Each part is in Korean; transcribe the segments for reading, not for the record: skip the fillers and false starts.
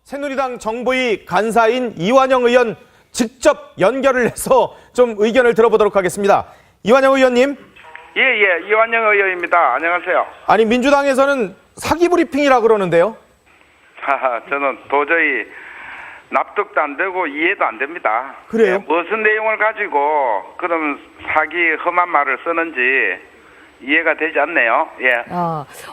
새누리당 정보위 간사인 이완영 의원 직접 연결을 해서 좀 의견을 들어보도록 하겠습니다. 이완영 의원님. 예, 이완영 의원입니다. 안녕하세요. 아니, 민주당에서는 사기 브리핑이라 그러는데요. 저는 도저히 납득도 안 되고 이해도 안 됩니다. 그래요? 무슨 내용을 가지고 그런 사기 험한 말을 쓰는지 이해가 되지 않네요. 예.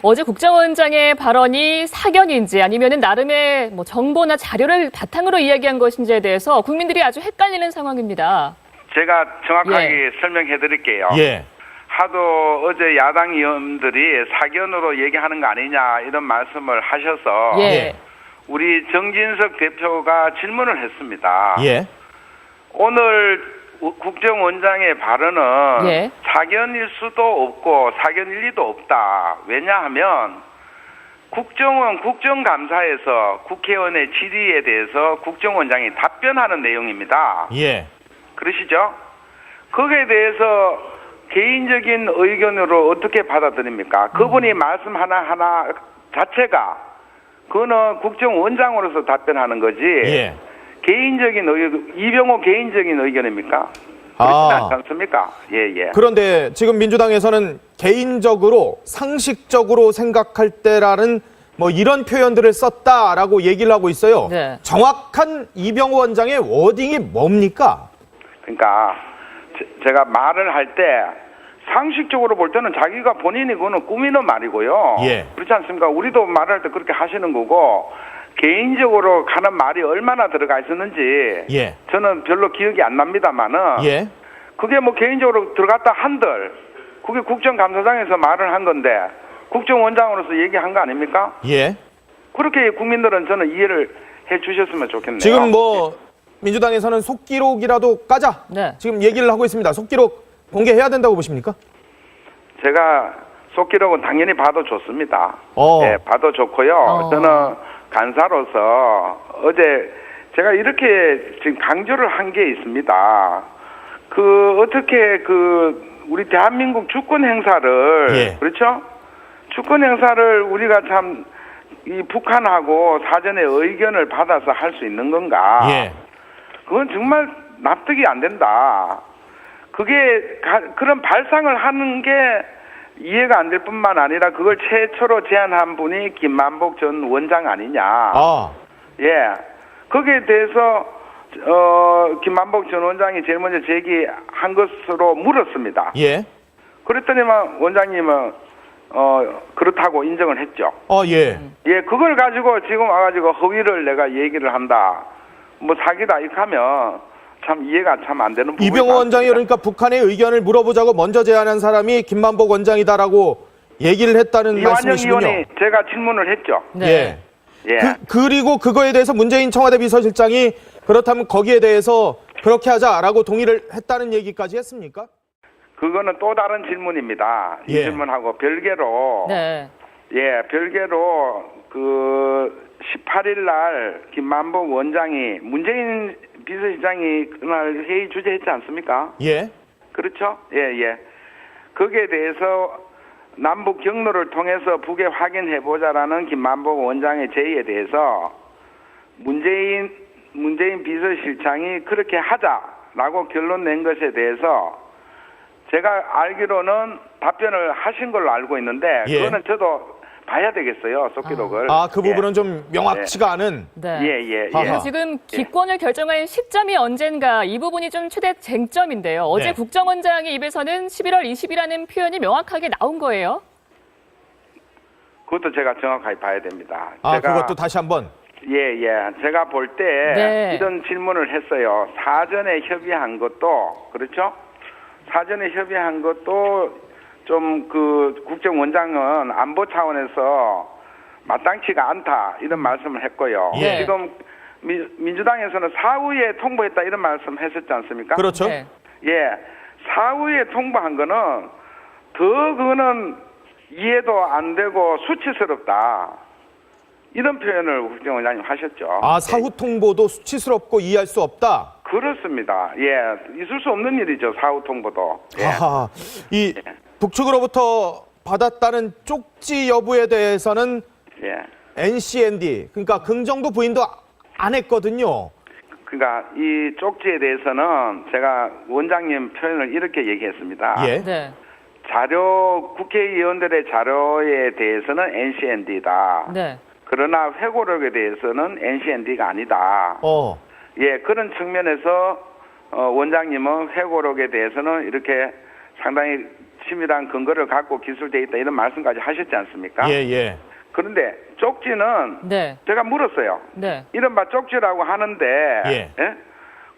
어제 국정원장의 발언이 사견인지 아니면은 나름의 정보나 자료를 바탕으로 이야기한 것인지에 대해서 국민들이 아주 헷갈리는 상황입니다. 제가 정확하게 설명해 드릴게요. 예. 하도 어제 야당 의원들이 사견으로 얘기하는 거 아니냐 이런 말씀을 하셔서 예. 우리 정진석 대표가 질문을 했습니다. 예. 오늘 국정원장의 발언은 예. 사견일 수도 없고 사견일 리도 없다. 왜냐하면 국정원 국정감사에서 국회의원의 질의에 대해서 국정원장이 답변하는 내용입니다. 예. 그러시죠? 거기에 대해서 개인적인 의견으로 어떻게 받아들입니까? 그분이 말씀 하나하나 자체가 그거는 국정원장으로서 답변하는 거지. 예. 개인적인 의견, 이병호 개인적인 의견입니까? 그렇지 않지 않습니까? 예. 그런데 지금 민주당에서는 개인적으로 상식적으로 생각할 때라는 이런 표현들을 썼다라고 얘기를 하고 있어요. 네. 정확한 이병호 원장의 워딩이 뭡니까? 그러니까 제가 말을 할 때 상식적으로 볼 때는 자기가 본인이 그거는 꾸미는 말이고요. 예. 그렇지 않습니까? 우리도 말할 때 그렇게 하시는 거고 개인적으로 가는 말이 얼마나 들어가 있었는지 예. 저는 별로 기억이 안 납니다만은 예. 그게 개인적으로 들어갔다 한들 그게 국정감사장에서 말을 한 건데 국정원장으로서 얘기한 거 아닙니까? 예. 그렇게 국민들은 저는 이해를 해 주셨으면 좋겠네요. 지금 민주당에서는 속기록이라도 까자. 네. 지금 얘기를 하고 있습니다. 속기록 공개해야 된다고 보십니까? 제가 속기록은 당연히 봐도 좋습니다. 네, 봐도 좋고요. 저는 간사로서 어제 제가 이렇게 지금 강조를 한 게 있습니다. 어떻게 우리 대한민국 주권 행사를 예. 그렇죠? 주권 행사를 우리가 참 이 북한하고 사전에 의견을 받아서 할 수 있는 건가? 예. 그건 정말 납득이 안 된다. 그게 그런 발상을 하는 게 이해가 안 될 뿐만 아니라 그걸 최초로 제안한 분이 김만복 전 원장 아니냐. 예. 거기에 대해서 김만복 전 원장이 제일 먼저 제기한 것으로 물었습니다. 예. 그랬더니만 원장님은 그렇다고 인정을 했죠. 예. 예, 그걸 가지고 지금 와가지고 허위를 내가 얘기를 한다. 사기다 이렇게 하면 참 이해가 참 안 되는 부분이 이병호 원장이 그러니까 북한의 의견을 물어보자고 먼저 제안한 사람이 김만복 원장이다라고 얘기를 했다는 말씀이시군요. 이완영 의원이 제가 질문을 했죠. 네. 예. 그리고 그거에 대해서 문재인 청와대 비서실장이 그렇다면 거기에 대해서 그렇게 하자라고 동의를 했다는 얘기까지 했습니까? 그거는 또 다른 질문입니다. 이 예. 질문하고 별개로. 네. 예, 별개로 18일 날 김만복 원장이 문재인 비서실장이 그날 회의 주재했지 않습니까? 예. 그렇죠? 예. 거기에 대해서 남북 경로를 통해서 북에 확인해보자라는 김만복 원장의 제의에 대해서 문재인 비서실장이 그렇게 하자라고 결론 낸 것에 대해서 제가 알기로는 답변을 하신 걸로 알고 있는데 예. 그거는 저도 봐야 되겠어요. 속기록을. 그 부분은 좀 명확치가 않은. 네. 예. 그래서 지금 기권을 결정할 시점이 언젠가 이 부분이 좀 최대 쟁점인데요. 어제 네. 국정원장의 입에서는 11월 20일이라는 표현이 명확하게 나온 거예요. 그것도 제가 정확하게 봐야 됩니다. 그것도 다시 한번. 예. 제가 볼 때 네. 이런 질문을 했어요. 사전에 협의한 것도 그렇죠? 사전에 협의한 것도 좀 국정원장은 안보 차원에서 마땅치가 않다 이런 말씀을 했고요. 예. 지금 민주당에서는 사후에 통보했다 이런 말씀 했었지 않습니까? 그렇죠. 네. 예. 사후에 통보한 거는 그거는 이해도 안 되고 수치스럽다. 이런 표현을 국정원장님 하셨죠. 사후 통보도 수치스럽고 이해할 수 없다. 그렇습니다. 예. 있을 수 없는 일이죠. 사후 통보도. 예. 북측으로부터 받았다는 쪽지 여부에 대해서는 예. NCND, 그러니까 긍정도 부인도 안 했거든요. 그러니까 이 쪽지에 대해서는 제가 원장님 표현을 이렇게 얘기했습니다. 예. 네. 자료, 국회의원들의 자료에 대해서는 NCND다. 네. 그러나 회고록에 대해서는 NCND가 아니다. 예, 그런 측면에서 원장님은 회고록에 대해서는 이렇게 상당히 치밀한 근거를 갖고 기술돼 있다 이런 말씀까지 하셨지 않습니까? 예, 예. 그런데 쪽지는 네. 제가 물었어요. 네. 이른바 쪽지라고 하는데 예.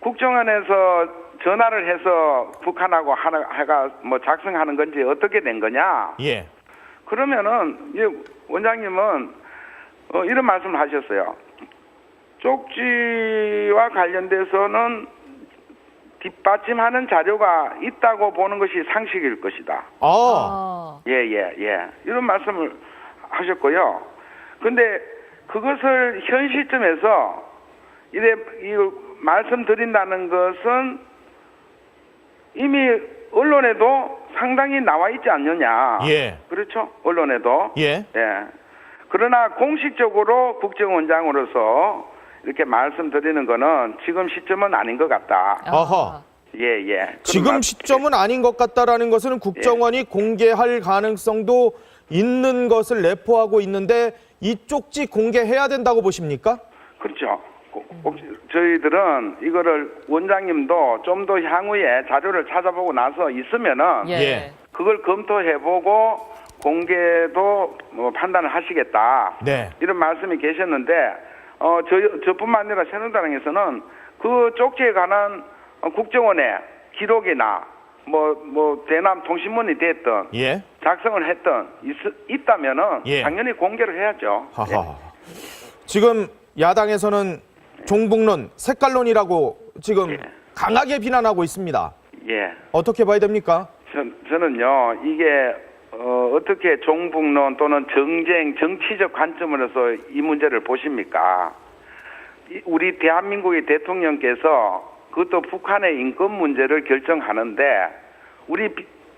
국정원에서 전화를 해서 북한하고 해가 뭐 작성하는 건지 어떻게 된 거냐? 예. 그러면은 원장님은 이런 말씀을 하셨어요. 쪽지와 관련돼서는 뒷받침하는 자료가 있다고 보는 것이 상식일 것이다. 예. 이런 말씀을 하셨고요. 근데 그것을 현 시점에서 이 말씀드린다는 것은 이미 언론에도 상당히 나와 있지 않느냐. 예. 그렇죠? 언론에도. 예. 그러나 공식적으로 국정원장으로서 이렇게 말씀드리는 거는 지금 시점은 아닌 것 같다. 어허. 예. 지금 시점은 아닌 것 같다라는 것은 국정원이 공개할 가능성도 있는 것을 내포하고 있는데 이 쪽지 공개해야 된다고 보십니까? 그렇죠. 저희들은 이거를 원장님도 좀 더 향후에 자료를 찾아보고 나서 있으면은 예. 그걸 검토해보고 공개도 판단을 하시겠다. 네. 이런 말씀이 계셨는데 저뿐만 아니라 새누리당에서는 그 쪽지에 관한 국정원의 기록이나 뭐 대남 통신문이 됐든 예. 작성을 했든 있다면은 예. 당연히 공개를 해야죠. 하하. 지금 야당에서는 종북론, 색깔론이라고 지금 강하게 비난하고 있습니다. 예. 어떻게 봐야 됩니까? 저는요, 이게, 어떻게 종북론 또는 정쟁, 정치적 관점으로서 이 문제를 보십니까? 우리 대한민국의 대통령께서 그것도 북한의 인권 문제를 결정하는데, 우리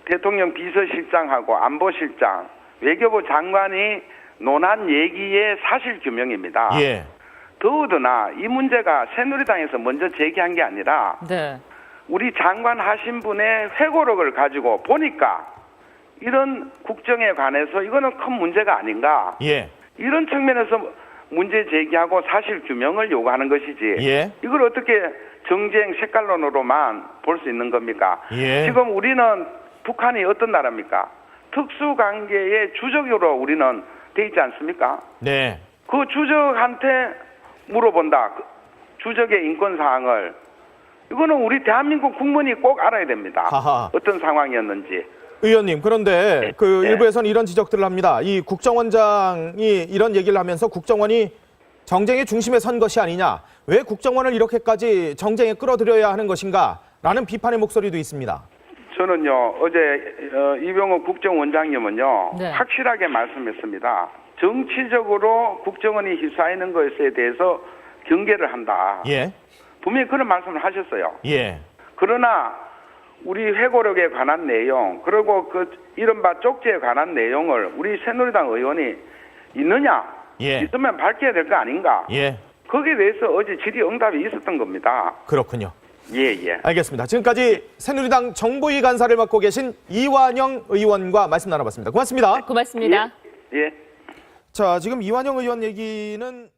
대통령 비서실장하고 안보실장, 외교부 장관이 논한 얘기의 사실 규명입니다. 예. 더더나 이 문제가 새누리당에서 먼저 제기한 게 아니라, 네. 우리 장관 하신 분의 회고록을 가지고 보니까 이런 국정에 관해서 이거는 큰 문제가 아닌가. 예. 이런 측면에서 문제 제기하고 사실 규명을 요구하는 것이지. 예. 이걸 어떻게 정쟁 색깔론으로만 볼 수 있는 겁니까? 예. 지금 우리는 북한이 어떤 나라입니까? 특수관계의 주적으로 우리는 돼 있지 않습니까? 네. 그 주적한테 물어본다. 주적의 인권 사항을. 이거는 우리 대한민국 국민이 꼭 알아야 됩니다. 하하. 어떤 상황이었는지. 의원님, 그런데 네. 일부에서는 이런 지적들을 합니다. 이 국정원장이 이런 얘기를 하면서 국정원이 정쟁의 중심에 선 것이 아니냐. 왜 국정원을 이렇게까지 정쟁에 끌어들여야 하는 것인가? 라는 비판의 목소리도 있습니다. 저는요, 어제 이병호 국정원장님은요, 네. 확실하게 말씀했습니다. 정치적으로 국정원이 휩싸이는 것에 대해서 경계를 한다. 예. 분명히 그런 말씀을 하셨어요. 예. 그러나 우리 회고록에 관한 내용, 그리고 그 이른바 쪽지에 관한 내용을 우리 새누리당 의원이 있느냐? 예. 있으면 밝혀야 될 거 아닌가? 예. 거기에 대해서 어제 질의응답이 있었던 겁니다. 그렇군요. 예. 알겠습니다. 지금까지 새누리당 정보위 간사를 맡고 계신 이완영 의원과 말씀 나눠봤습니다. 고맙습니다. 고맙습니다. 예. 자, 지금 이완영 의원 얘기는